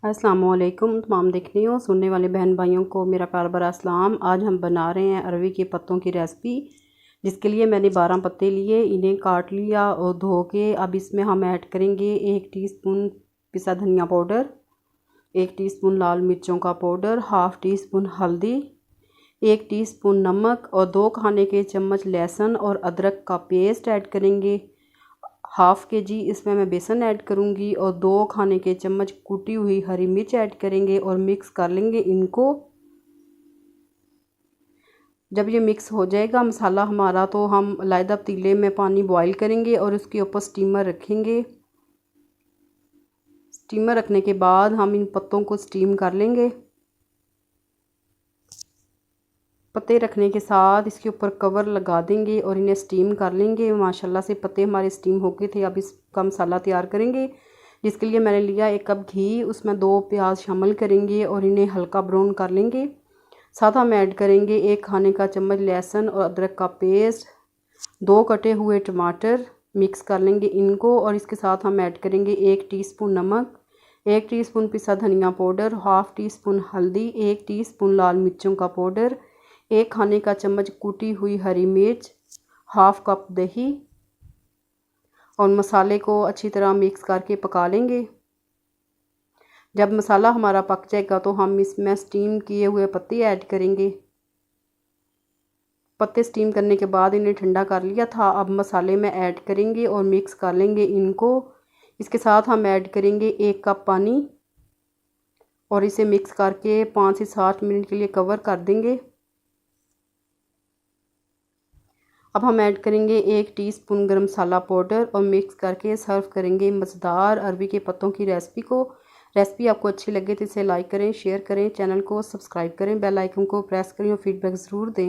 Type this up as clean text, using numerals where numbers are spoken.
अस्सलाम वालेकुम तमाम देखने और सुनने वाले बहन भाइयों को मेरा प्यार भरा सलाम। आज हम बना रहे हैं अरवी के पत्तों की रेसिपी, जिसके लिए मैंने 12 पत्ते लिए, इन्हें काट लिया और धो के अब इसमें हम ऐड करेंगे 1 टीस्पून पिसा धनिया पाउडर, 1 टीस्पून लाल मिर्चों का पाउडर, हाफ़ टी स्पून हल्दी, 1 टीस्पून नमक और 2 खाने के चम्मच लहसुन और अदरक का पेस्ट ऐड करेंगे। हाफ़ के जी इसमें मैं बेसन ऐड करूंगी और 2 खाने के चम्मच कुटी हुई हरी मिर्च ऐड करेंगे और मिक्स कर लेंगे इनको। जब ये मिक्स हो जाएगा मसाला हमारा, तो हम अलग पतीले में पानी बॉईल करेंगे और उसके ऊपर स्टीमर रखेंगे। स्टीमर रखने के बाद हम इन पत्तों को स्टीम कर लेंगे। पत्ते रखने के साथ इसके ऊपर कवर लगा देंगे और इन्हें स्टीम कर लेंगे। माशाल्लाह से पत्ते हमारे स्टीम हो गए थे। अब इसका मसाला तैयार करेंगे, जिसके लिए मैंने लिया 1 कप घी, उसमें 2 प्याज शामिल करेंगे और इन्हें हल्का ब्राउन कर लेंगे। साथ हम ऐड करेंगे 1 खाने का चम्मच लहसुन और अदरक का पेस्ट, 2 कटे हुए टमाटर, मिक्स कर लेंगे इनको। और इसके साथ हम ऐड करेंगे 1 टीस्पून नमक, 1 टीस्पून पिसा धनिया पाउडर, हाफ़ टी स्पून हल्दी, 1 टीस्पून लाल मिर्चों का पाउडर, 1 खाने का चम्मच कुटी हुई हरी मिर्च, हाफ़ कप दही और मसाले को अच्छी तरह मिक्स करके पका लेंगे। जब मसाला हमारा पक जाएगा तो हम इसमें स्टीम किए हुए पत्ते ऐड करेंगे। पत्ते स्टीम करने के बाद इन्हें ठंडा कर लिया था, अब मसाले में ऐड करेंगे और मिक्स कर लेंगे इनको। इसके साथ हम ऐड करेंगे 1 कप पानी और इसे मिक्स करके 5 से 7 मिनट के लिए कवर कर देंगे। अब हम ऐड करेंगे 1 टीस्पून गरम मसाला पाउडर और मिक्स करके सर्व करेंगे मज़ेदार अरवी के पत्तों की रेसिपी को। रेसिपी आपको अच्छी लगे तो इसे लाइक करें, शेयर करें, चैनल को सब्सक्राइब करें, बेल आइकन को प्रेस करें और फीडबैक ज़रूर दें।